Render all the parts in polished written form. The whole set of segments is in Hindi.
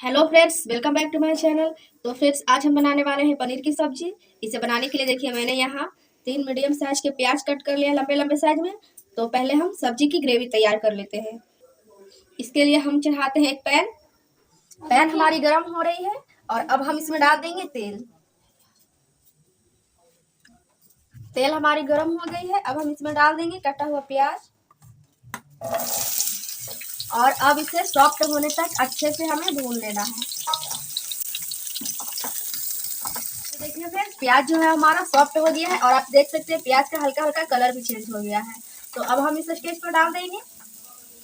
Hello friends, welcome back to my channel. तो फ्रेंड्स, आज हम बनाने वाले हैं पनीर की सब्जी। इसे बनाने के लिए देखिए, मैंने यहाँ 3 मीडियम साइज के प्याज कट कर लिया लंबे लंबे साइज में। तो पहले हम सब्जी की ग्रेवी तैयार कर लेते हैं। इसके लिए हम चढ़ाते हैं एक पैन। पैन हमारी गर्म हो रही है और अब हम इसमें डाल देंगे तेल। तेल हमारी गर्म हो गई है। अब हम इसमें डाल देंगे कटा हुआ प्याज और अब इसे सॉफ्ट होने तक अच्छे से हमें भून लेना है। देखिए फ्रेंड्स, प्याज जो है हमारा सॉफ्ट हो गया है और आप देख सकते हैं प्याज का हल्का हल्का कलर भी चेंज हो गया है। तो अब हम इस स्टेज पर डाल देंगे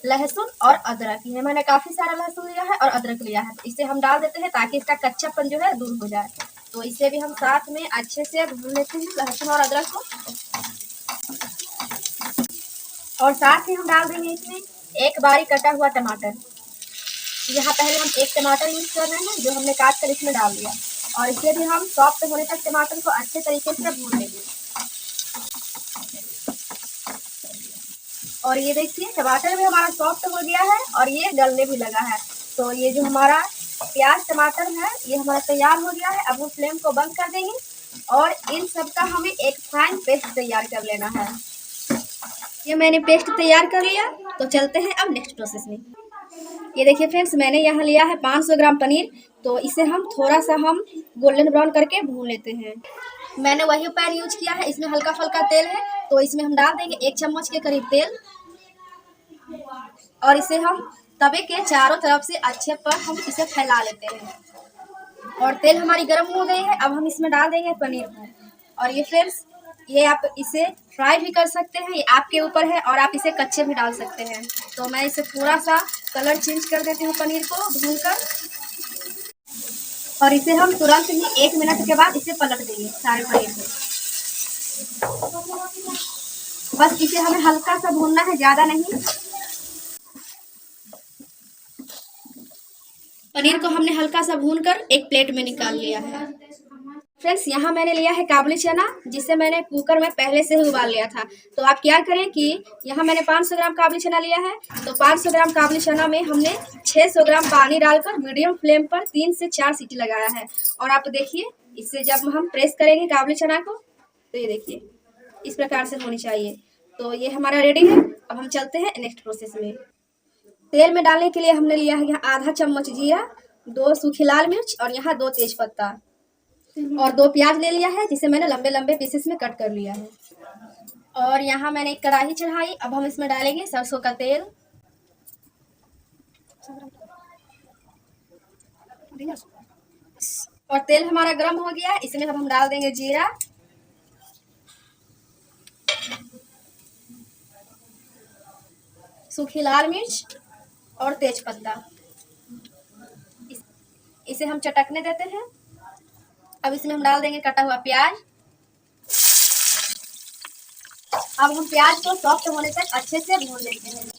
लहसुन और अदरक। ये मैंने काफी सारा लहसुन लिया है और अदरक लिया है, तो इसे हम डाल देते हैं ताकि इसका कच्चापन जो है दूर हो जाए। तो इसे भी हम साथ में अच्छे से भून लेते हैं लहसुन और अदरक को। और साथ ही हम डाल देंगे इसमें एक बारीक कटा हुआ टमाटर। यहाँ पहले हम एक टमाटर यूज कर रहे हैं जो हमने काट कर इसमें डाल दिया और इसे भी हम सॉफ्ट होने तक टमाटर को अच्छे तरीके से भून लेंगे। और ये देखिए टमाटर भी हमारा सॉफ्ट हो गया है और ये गलने भी लगा है। तो ये जो हमारा प्याज टमाटर है ये हमारा तैयार हो गया है। अब हम फ्लेम को बंद कर देंगे और इन सब का हमें एक फाइन पेस्ट तैयार कर लेना है। ये मैंने पेस्ट तैयार कर लिया। तो चलते हैं अब नेक्स्ट प्रोसेस में। ये देखिए फ्रेंड्स, मैंने यहाँ लिया है 500 ग्राम पनीर। तो इसे हम थोड़ा सा गोल्डन ब्राउन करके भून लेते हैं। मैंने वही पैन यूज किया है, इसमें हल्का फुल्का तेल है। तो इसमें हम डाल देंगे 1 चम्मच के करीब तेल और इसे हम तवे के चारों तरफ से अच्छे पर हम इसे फैला लेते हैं। और तेल हमारी गर्म हो गई है। अब हम इसमें डाल देंगे पनीर को। और ये फ्रेंड्स, ये आप इसे फ्राई भी कर सकते हैं, ये आपके ऊपर है, और आप इसे कच्चे भी डाल सकते हैं। तो मैं इसे थोड़ा सा कलर चेंज कर देती हूँ पनीर को भूनकर। और इसे हम तुरंत ही 1 मिनट के बाद इसे पलट देंगे सारे पनीर को। बस इसे हमें हल्का सा भूनना है, ज्यादा नहीं। पनीर को हमने हल्का सा भूनकर एक प्लेट में निकाल लिया है। फ्रेंड्स, यहाँ मैंने लिया है काबुली चना, जिसे मैंने कुकर में पहले से ही उबाल लिया था। तो आप क्या करें कि यहाँ मैंने 500 ग्राम काबुली चना लिया है। तो 500 ग्राम काबुली चना में हमने 600 ग्राम पानी डालकर मीडियम फ्लेम पर 3 से 4 सीटी लगाया है। और आप देखिए, इससे जब हम प्रेस करेंगे काबुली चना को तो ये देखिए इस प्रकार से होनी चाहिए। तो ये हमारा रेडी है। अब हम चलते हैं नेक्स्ट प्रोसेस में। तेल में डालने के लिए हमने लिया है यहाँ आधा चम्मच जीरा, 2 सूखी लाल मिर्च और यहाँ 2 तेजपत्ता और 2 प्याज ले लिया है, जिसे मैंने लंबे लंबे पीसेस में कट कर लिया है। और यहाँ मैंने एक कढ़ाई चढ़ाई। अब हम इसमें डालेंगे सरसों का तेल। और तेल हमारा गर्म हो गया है, इसमें अब हम डाल देंगे जीरा, सूखी लाल मिर्च और तेजपत्ता। इसे हम चटकने देते हैं। अब इसमें हम डाल देंगे कटा हुआ प्याज। अब हम प्याज को सॉफ्ट होने तक अच्छे से भून लेते हैं।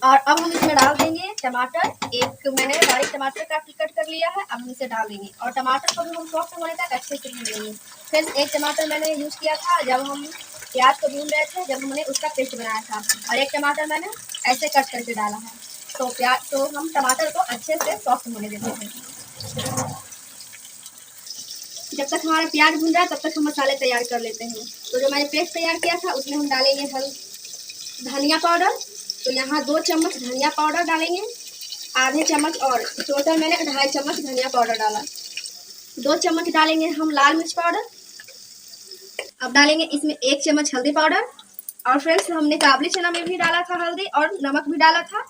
और अब हम इसमें डाल देंगे टमाटर। एक मैंने बारीक टमाटर कट कर लिया है, अब हम इसे डाल देंगे और टमाटर को भी हम सॉफ्ट होने तक अच्छे से भून लेंगे। फिर एक टमाटर मैंने यूज किया था जब हम प्याज को भून रहे थे, जब हमने उसका पेस्ट बनाया था, और एक टमाटर मैंने ऐसे कट करके डाला है। तो हम टमाटर को अच्छे से सॉफ्ट होने देते हैं। जब तक हमारा प्याज भून रहा है तब तक हम मसाले तैयार कर लेते हैं। तो जो मैंने पेस्ट तैयार किया था उसमें हम डालेंगे धनिया पाउडर। तो यहाँ 2 चम्मच धनिया पाउडर डालेंगे, आधे चम्मच, और टोटल मैंने 2.5 चम्मच धनिया पाउडर डाला। 2 चम्मच डालेंगे हम लाल मिर्च पाउडर। अब डालेंगे इसमें 1 चम्मच हल्दी पाउडर। और फ्रेंड्स, हमने काबुली चना में भी डाला था हल्दी और नमक भी डाला था,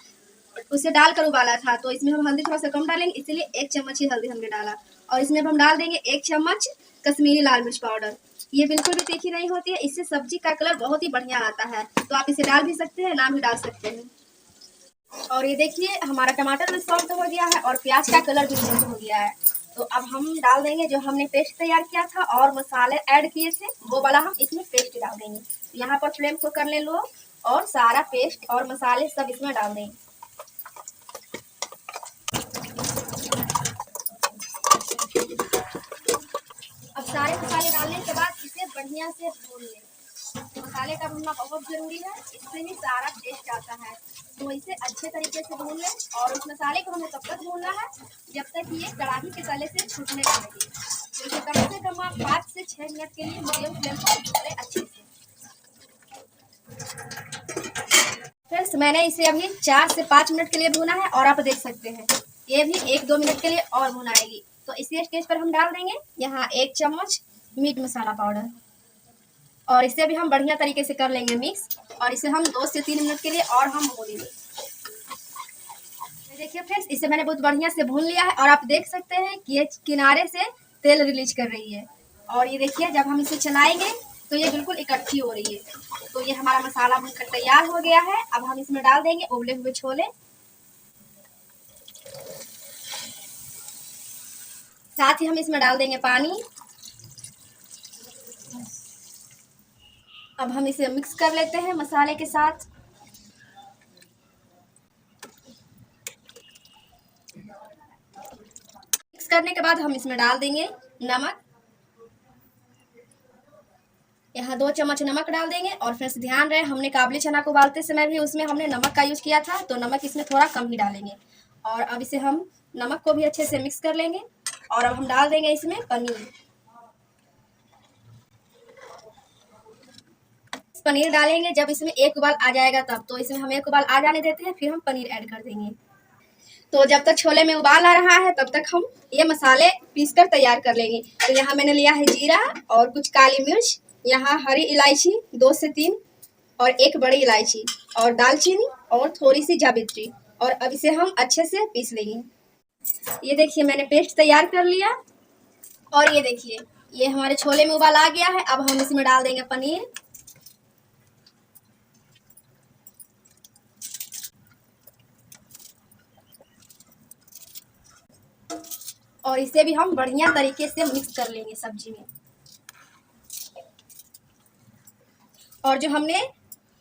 उसे डालकर उबाला था। तो इसमें हम हल्दी थोड़ा सा कम डालेंगे, इसीलिए 1 चम्मच ही हल्दी हमने डाला। और इसमें हम डाल देंगे 1 चम्मच कश्मीरी लाल मिर्च पाउडर। ये बिल्कुल भी तीखी नहीं होती है, इससे सब्जी का कलर बहुत ही बढ़िया आता है। तो आप इसे डाल भी सकते हैं, ना भी डाल सकते हैं। और ये देखिए हमारा टमाटर भी सॉफ्ट हो गया है और प्याज का कलर भी चेंज हो गया है। तो अब हम डाल देंगे जो हमने पेस्ट तैयार किया था और मसाले ऐड किए थे, वो वाला हम इसमें पेस्ट डाल देंगे। यहाँ पर फ्लेम को कर ले लो और सारा पेस्ट और मसाले सब इसमें डाल देंगे। अब सारे मसाले डालने के बाद इसे बढ़िया से भून लें। मसाले का भूनना बहुत जरूरी है, इससे ही सारा टेस्ट आता है। तो इसे अच्छे तरीके से भून लें और उस मसाले को हमें तब तक भूनना है जब तक ये कढ़ाई के तले से छूटने न लगे। तो इसे कम से कम आप 5 से 6 मिनट के लिए मीडियम फ्लेम पर भून लें अच्छे से। फ्रेंड्स मैंने इसे अभी 4 से 5 मिनट के लिए भूना है और आप देख सकते हैं ये भी 1-2 मिनट के लिए और भुनाएगी। तो इसी स्टेज पर हम डाल देंगे यहाँ 1 चम्मच मीट मसाला पाउडर और इसे भी हम बढ़िया तरीके से कर लेंगे मिक्स और इसे हम 2 से 3 मिनट के लिए और हम भूनेंगे। देखिए फ्रेंड्स इसे मैंने बहुत बढ़िया से भून लिया है और आप देख सकते हैं कि ये किनारे से तेल रिलीज कर रही है और ये देखिए जब हम इसे चलाएंगे तो ये बिल्कुल इकट्ठी हो रही है। तो ये हमारा मसाला भूनकर तैयार हो गया है। अब हम इसमें डाल देंगे उबले हुए छोले, साथ ही हम इसमें डाल देंगे पानी। अब हम इसे मिक्स कर लेते हैं मसाले के साथ। मिक्स करने के बाद हम इसमें डाल देंगे नमक, यहाँ 2 चम्मच नमक डाल देंगे। और फ्रेंड्स ध्यान रहे हमने काबुली चना को उबालते समय भी उसमें हमने नमक का यूज किया था, तो नमक इसमें थोड़ा कम ही डालेंगे। और अब इसे हम नमक को भी अच्छे से मिक्स कर लेंगे और अब हम डाल देंगे इसमें पनीर। पनीर डालेंगे जब इसमें एक उबाल आ जाएगा तब, तो इसमें हम एक उबाल आ जाने देते हैं फिर हम पनीर ऐड कर देंगे। तो जब तक छोले में उबाल आ रहा है तब तक हम ये मसाले पीस कर तैयार कर लेंगे। तो यहाँ मैंने लिया है जीरा और कुछ काली मिर्च, यहाँ हरी इलायची 2 से 3 और 1 बड़ी इलायची और दालचीनी और थोड़ी सी जावित्री और अब इसे हम अच्छे से पीस लेंगे। ये देखिए मैंने पेस्ट तैयार कर लिया और ये देखिए ये हमारे छोले में उबाल आ गया है। अब हम इसमें डाल देंगे पनीर और इसे भी हम बढ़िया तरीके से मिक्स कर लेंगे सब्जी में। और जो हमने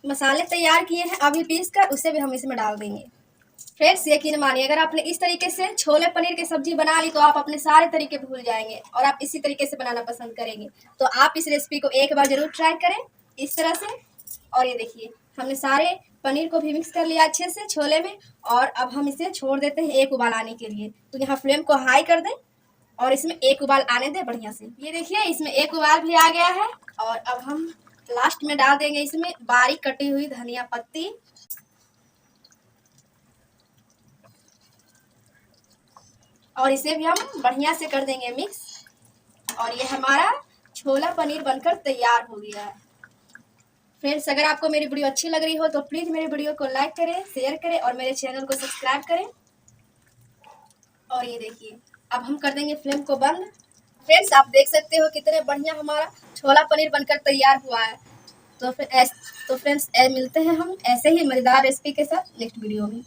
मसाले तैयार किए हैं अभी पीस कर उसे भी हम इसमें डाल देंगे। फ्रेंड्स यकीन मानिए अगर आपने इस तरीके से छोले पनीर की सब्जी बना ली तो आप अपने सारे तरीके भूल जाएंगे और आप इसी तरीके से बनाना पसंद करेंगे। तो आप इस रेसिपी को एक बार जरूर ट्राई करें इस तरह से। और ये देखिए हमने सारे पनीर को भी मिक्स कर लिया अच्छे से छोले में और अब हम इसे छोड़ देते हैं एक उबाल आने के लिए। तो यहाँ फ्लेम को हाई कर दें और इसमें एक उबाल आने दें बढ़िया से। ये देखिए इसमें एक उबाल भी आ गया है और अब हम लास्ट में डाल देंगे इसमें बारीक कटी हुई धनिया पत्ती और इसे भी हम बढ़िया से कर देंगे मिक्स और ये हमारा छोला पनीर बनकर तैयार हो गया है। फ्रेंड्स अगर आपको मेरी वीडियो अच्छी लग रही हो तो प्लीज़ मेरी वीडियो को लाइक करें, शेयर करें और मेरे चैनल को सब्सक्राइब करें। और ये देखिए अब हम कर देंगे फ्लेम को बंद। फ्रेंड्स आप देख सकते हो कितने बढ़िया हमारा छोला पनीर बनकर तैयार हुआ है। तो फ्रेंड्स मिलते हैं हम ऐसे ही मज़ेदार रेसिपी के साथ नेक्स्ट वीडियो में।